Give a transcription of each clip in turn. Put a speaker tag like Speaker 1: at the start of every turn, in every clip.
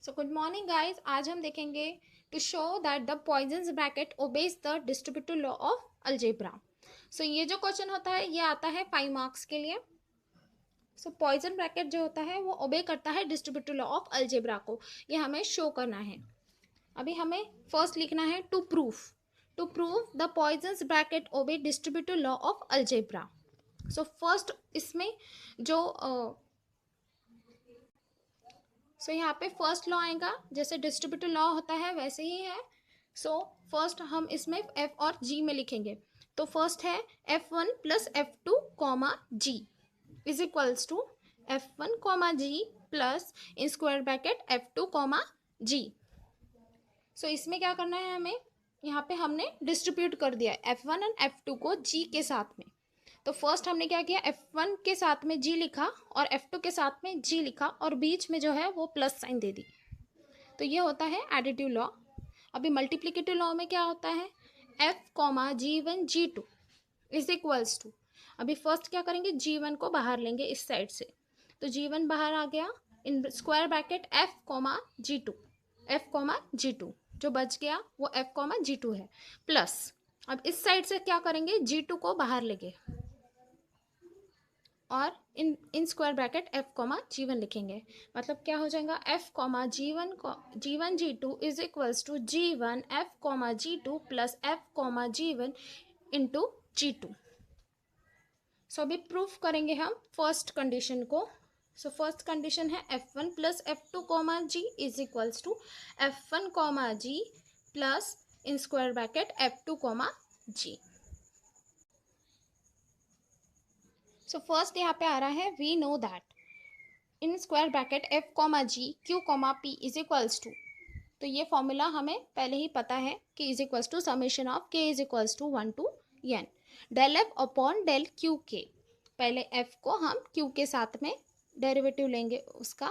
Speaker 1: So good morning guys. आज हम देखेंगे to show that the Poisson's bracket obeys the distributive law of algebra. So ये जो question होता है ये आता है 5 मार्क्स के लिए। सो पॉइजन ब्रैकेट जो होता है वो ओबे करता है डिस्ट्रीब्यूटिव लॉ ऑफ अलजेब्रा को, ये हमें शो करना है। अभी हमें फर्स्ट लिखना है to prove the Poisson's bracket obey distributive law of algebra. So first इसमें जो यहाँ पे फर्स्ट लॉ आएगा, जैसे डिस्ट्रीब्यूटिव लॉ होता है वैसे ही है। फर्स्ट हम इसमें एफ और जी में लिखेंगे। तो फर्स्ट है F1 plus F2 comma G is equals to F1 comma G plus in square bracket F2 comma G. इसमें क्या करना है हमें, यहाँ पे हमने डिस्ट्रीब्यूट कर दिया F1 एंड F2 को जी के साथ में। तो फर्स्ट हमने क्या किया, F1 के साथ में जी लिखा और F2 के साथ में जी लिखा और बीच में जो है वो प्लस साइन दे दी। तो ये होता है एडिटिव लॉ। अभी मल्टीप्लिकेटिव लॉ में क्या होता है, F comma G1 G2 is equals to, अभी फर्स्ट क्या करेंगे, G1 को बाहर लेंगे इस साइड से। तो G1 बाहर आ गया इन square bracket F comma G2 जो बच गया वो F कॉमा G2 है प्लस, अब इस साइड से क्या करेंगे, G2 को बाहर लेंगे और in square bracket F comma G1 लिखेंगे। मतलब क्या हो जाएगा, F comma G1 G2 is equals to G1 F comma G2 plus F comma G1 into G2। अभी प्रूफ करेंगे हम फर्स्ट कंडीशन को। फर्स्ट कंडीशन है F1 plus F2 comma G is equals to F1 comma G plus in square bracket F2 comma G। First यहाँ पे आ रहा है we know that in square bracket F comma G Q comma P is equals to, तो ये formula हमें पहले ही पता है कि is equals to summation of K is equals to 1 to n del F upon del Q K। पहले F को हम Q के साथ में डेरिवेटिव लेंगे, उसका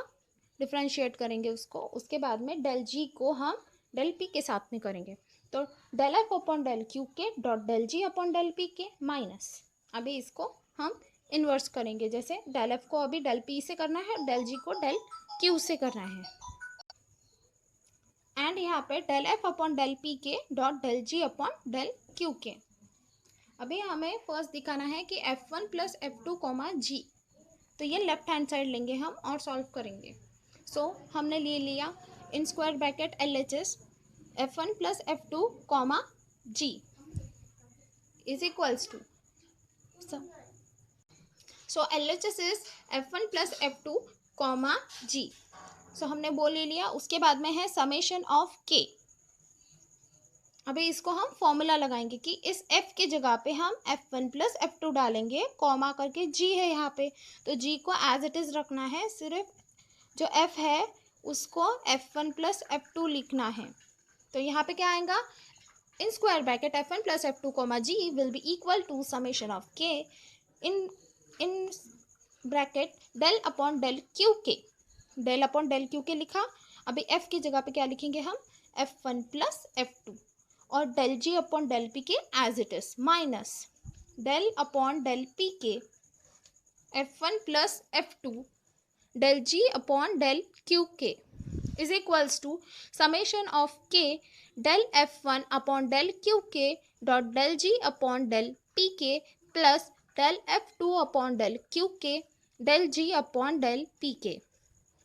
Speaker 1: डिफ्रेंशिएट करेंगे उसको, उसके बाद में डेल G को हम डेल P के साथ में करेंगे। तो del F upon del Q के dot del G upon del P के माइनस, अभी इसको हम इन्वर्स करेंगे, जैसे डेल F को अभी डेल P से करना है, डेल G को डेल Q से करना है। एंड यहाँ पे del F upon del P के dot del G upon del Q के। अभी हमें फर्स्ट दिखाना है कि F1 plus F2 comma G, तो ये लेफ्ट हैंड साइड लेंगे हम और सॉल्व करेंगे। हमने ले लिया in square bracket LHS F1 plus F2 comma G is equals to, LHS is F1 plus F2 comma G। हमने वो ले लिया, उसके बाद में है समेशन ऑफ K। अभी इसको हम फॉर्मूला लगाएंगे कि इस F के जगह पे हम F1 प्लस F2 डालेंगे, कॉमा करके G है यहाँ पे, तो G को एज इट इज रखना है, सिर्फ जो F है उसको F1 प्लस F2 लिखना है। तो यहाँ पे क्या आएगा, in square bracket F1 plus F2 comma G will be equal to summation of K in bracket del upon del Q के, डेल अपॉन डेल Q के लिखा। अभी F की जगह पे क्या लिखेंगे हम, F1 प्लस F2 और del G upon del P के as it is minus del upon del P के F1 plus F2 del G upon del Q के is equals to summation of K del F1 upon del Q के dot del G upon del P के plus del F2 upon del Q के del G upon del P के।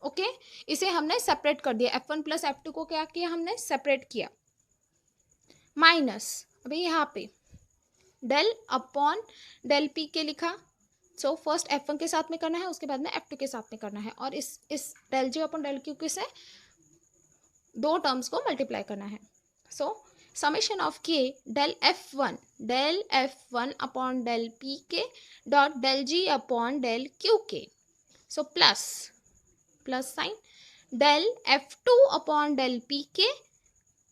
Speaker 1: Okay इसे हमने separate कर दिया, F1 plus F2 को क्या किया हमने, सेपरेट किया, माइनस अभी यहाँ पे डेल अपॉन डेल P के लिखा। फर्स्ट F1 के साथ में करना है, उसके बाद में F2 के साथ में करना है और इस del G upon del Q के से दो टर्म्स को मल्टीप्लाई करना है। Summation of K del F1 upon del P के dot del G upon del Q के, plus sign del F2 upon del P के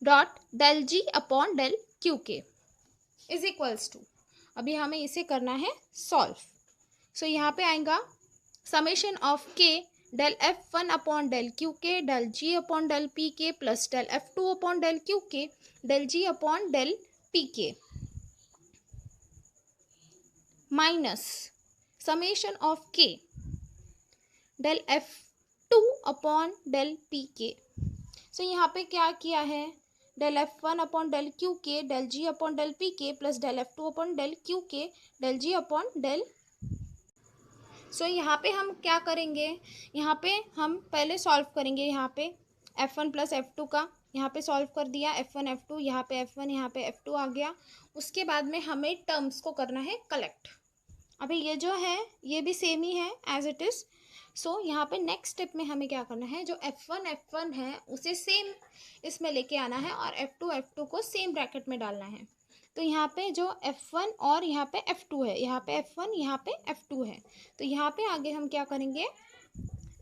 Speaker 1: dot del G upon del Q के इज इक्वल्स टू, अभी हमें इसे करना है सॉल्व। यहाँ पे आएगा summation of K del F1 upon del Q के del G upon del P के plus del F2 upon del Q के del G upon del P के minus summation of K del F2 upon del P के so यहाँ पे क्या किया है, del F1 upon del Q के del G upon del P के plus del F2 upon del Q के del G upon del. So यहाँ पे हम क्या करेंगे, यहाँ पे हम पहले सॉल्व करेंगे, यहाँ पे F1 प्लस F2 का यहाँ पे सॉल्व कर दिया, F1 F2, यहाँ पे F1 यहाँ पे F2 आ गया। उसके बाद में हमें टर्म्स को करना है कलेक्ट। अभी ये जो है ये भी सेम ही है एज इट इज़। सो यहाँ पे नेक्स्ट स्टेप में हमें क्या करना है, जो F1 है उसे सेम इसमें लेके आना है और F2 को सेम ब्रैकेट में डालना है। तो यहाँ पे जो F1 और यहाँ पे F2 है, यहाँ पे F1 यहाँ पे F2 है, तो यहाँ पे आगे हम क्या करेंगे,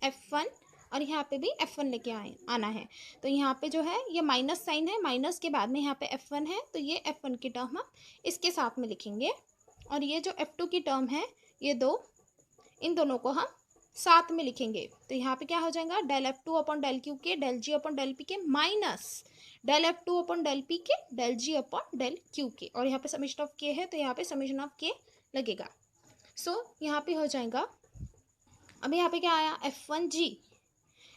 Speaker 1: F1 और यहाँ पे भी F1 लेके आना है। तो यहाँ पे जो है ये माइनस साइन है, माइनस के बाद में यहाँ पे F1 है, तो ये F1 की टर्म हम इसके साथ में लिखेंगे और ये जो F2 की टर्म है ये दो, इन दोनों को हम साथ में लिखेंगे। तो यहाँ पे क्या हो जाएगा, del F2 upon del Q के del G upon del P के minus del F2 upon del P के del G upon del Q के, और यहाँ पे समेशन ऑफ के है तो यहाँ पे समेशन ऑफ के लगेगा। सो यहाँ पे हो जाएगा, अब यहाँ पे क्या आया,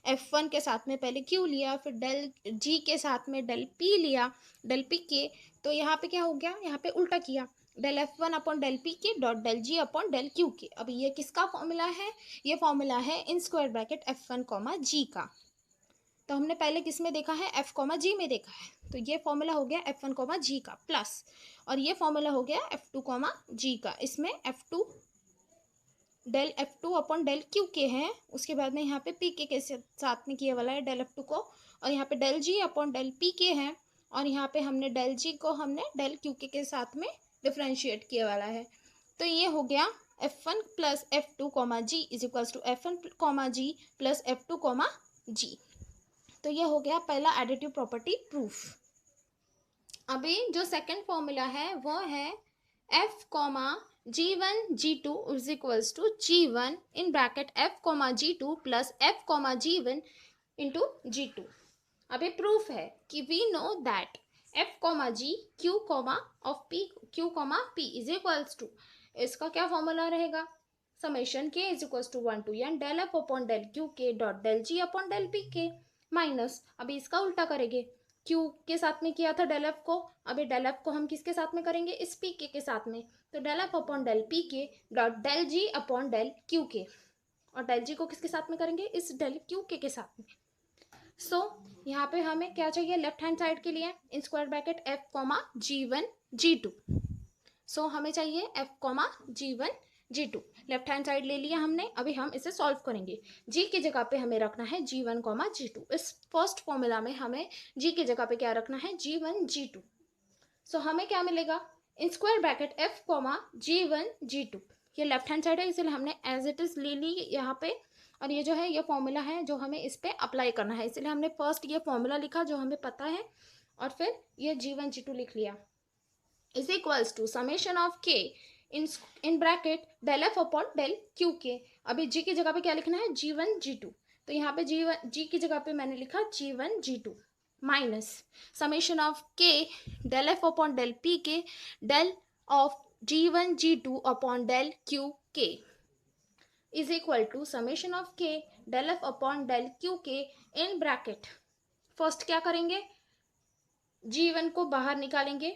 Speaker 1: F1 के साथ में पहले Q लिया, फिर डेल G के साथ में डेल P लिया, डेल P के, तो यहाँ पे क्या हो गया, यहाँ पे उल्टा किया, del F1 upon del P के dot del G upon del Q के। अब ये किसका फॉर्मूला है, ये फॉर्मूला है इन स्क्वायर ब्रैकेट F1 G का। तो हमने पहले किस में देखा है, F G में देखा है, तो ये फॉर्मूला हो गया F1 G का प्लस, और ये फॉर्मूला हो गया F2 G का। इसमें F2 del F2 upon del Q के है, उसके बाद में यहाँ पे पी के साथ में किया वाला है डेल F2 को, और यहाँ पे del G upon del P के है, और यहाँ पे हमने डेल जी को हमने डेल क्यू के साथ में डिफ्रेंशिएट किया वाला है। तो ये हो गया F1 plus F2 G is equals to F1 G plus F2 G। तो ये हो गया पहला एडिटिव प्रॉपर्टी प्रूफ। अभी जो सेकंड फॉर्मूला है वो है F G1 G2 is equals to G1 in bracket F G2 plus F G1 into G2। अभी प्रूफ है कि we know that F G Q of P Q P is equals to, इसका क्या formula रहेगा, summation K is equals to 1 to n del F upon del Q के dot del G upon del P के minus, अभी इसका उल्टा करेंगे, Q के साथ में किया था डेल F को, अभी डेल F को हम किसके साथ में करेंगे, इस P के साथ में, तो del F upon del P के dot del G upon del Q k, और डेल G को किसके साथ में करेंगे, इस डेल Q के साथ में। सो यहाँ पे हमें क्या चाहिए, लेफ्ट हैंड साइड के लिए इन square bracket F G1 G2। सो हमें चाहिए F G1 G2, left hand side ले लिया हमने। अभी हम इसे सॉल्व करेंगे, G की जगह पे हमें रखना है G1 G2। इस फर्स्ट फॉर्मूला में हमें G की जगह पे क्या रखना है, G1 G2। सो हमें क्या मिलेगा, इन square bracket F G1 G2, ये लेफ्ट हैंड साइड है इसलिए हमने एज इट इज ले ली यहाँ पे, और ये जो है ये फॉर्मूला है जो हमें इस पे अप्लाई करना है, इसलिए हमने फर्स्ट ये फॉर्मूला लिखा जो हमें पता है, और फिर ये G1 G2 लिख लिया, is equals to summation of K in bracket del F upon del Q के। अभी G की जगह पे क्या लिखना है, G1 G2, तो यहाँ पे G की जगह पे मैंने लिखा G1 G2 minus summation of K del F upon del P K del of G1 G2 upon del Q के is equal to summation of K del F upon del Q K in bracket, first क्या करेंगे, G1 को बाहर निकालेंगे,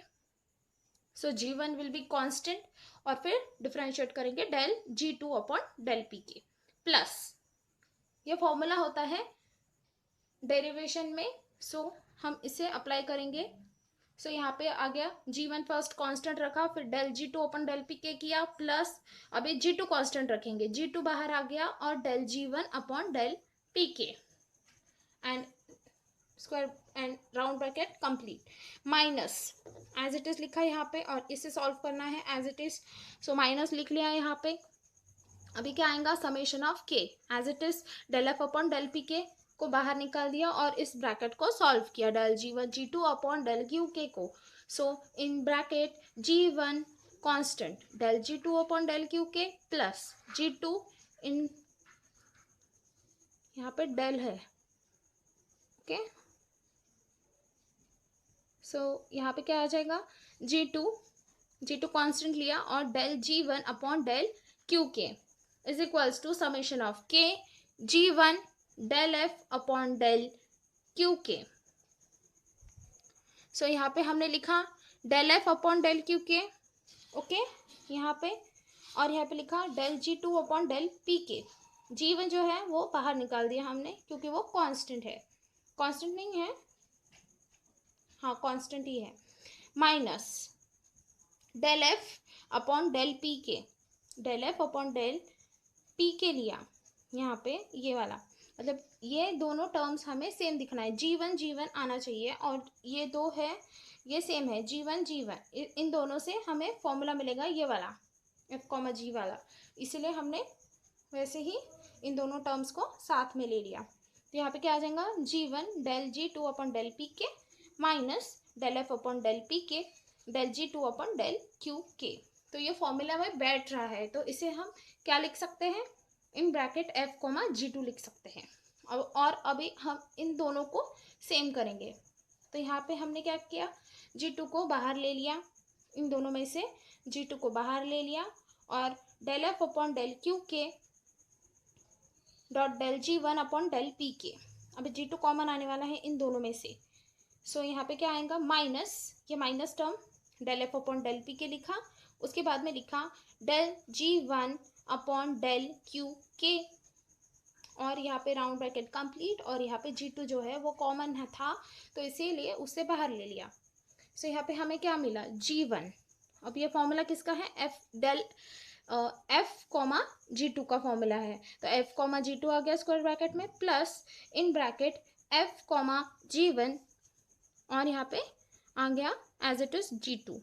Speaker 1: सो G1 will be constant, और फिर differentiate करेंगे del G2 upon del P के, प्लस ये फॉर्मूला होता है डेरिवेशन में, सो हम इसे अप्लाई करेंगे। सो यहाँ पे आ गया G1 फर्स्ट कांस्टेंट रखा, फिर डेल G2 अपन डेल P के किया, प्लस अभी G2 कांस्टेंट रखेंगे, G2 बाहर आ गया, और del G1 upon del P k and square and round bracket complete, minus as it is लिखा यहाँ पे, और इसे सॉल्व करना है as it is, so minus लिख लिया यहाँ पे। अभी क्या आएगा, summation of k as it is del F upon del P k को बाहर निकाल दिया और इस ब्रैकेट को सॉल्व किया, del G1 G2 upon del Q K को, so in bracket G1 constant del G2 upon del Q के प्लस G2 इन यहाँ पे डेल है, ओके, सो यहाँ पे क्या आ जाएगा, G2 कांस्टेंट लिया और del G1 upon del Q के is equals to summation of k G1 del F upon del Q k so यहाँ पे हमने लिखा del F upon del Q k, okay यहाँ पे, और यहाँ पे लिखा del G two upon del P k. G one जो है वो बाहर निकाल दिया हमने क्योंकि वो कांस्टेंट है, कांस्टेंट नहीं है, हाँ कांस्टेंट ही है, minus del F upon del P के, del F upon del P K लिया यहाँ पे ये वाला, मतलब ये दोनों टर्म्स हमें सेम दिखना है, जी वन आना चाहिए, और ये दो है ये सेम है, जी वन इन दोनों से हमें फॉर्मूला मिलेगा ये वाला एफ कॉमा जी वाला, इसलिए हमने वैसे ही इन दोनों टर्म्स को साथ में ले लिया। तो यहाँ पे क्या आ जाएगा, G one del G two upon del P के minus del F upon del P के del G two upon del Q k. तो ये फॉर्मूला में बैठ रहा है, तो इसे हम क्या लिख सकते हैं, in bracket F comma G two लिख सकते हैं। और अभी हम इन दोनों को सेम करेंगे। तो यहाँ पे हमने क्या किया, जी टू को बाहर ले लिया, इन दोनों में से जी टू को बाहर ले लिया, और del F upon del Q k dot del G one upon del P k, अभी जी टू कॉमन आने वाला है इन दोनों में से। सो यहाँ पे क्या आएगा, माइनस ये minus term del F upon del P k लिखा, उसके बाद में लिखा del G one upon del Q के, और यहाँ पे राउंड ब्रैकेट कंप्लीट, और यहाँ पे जी टू जो है वो कॉमन है था तो इसीलिए उससे बाहर ले लिया। सो यहाँ पे हमें क्या मिला, जी वन, अब ये फॉर्मूला किसका है, F del F comma G two का फॉर्मूला है, तो एफ कॉमा जी टू आ गया स्क्वायर ब्रैकेट में, plus in bracket F comma G one, और यहाँ पे आ गया as it is G two.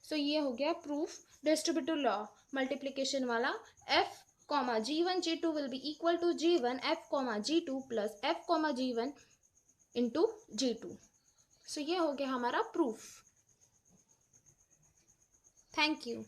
Speaker 1: So ये हो गया प्रूफ, डिस्ट्रीब्यूटिव लॉ मल्टीप्लीकेशन वाला, F comma G one G two will be equal to G one F comma G two plus F comma G one into G two. So ये हो गया हमारा proof. Thank you.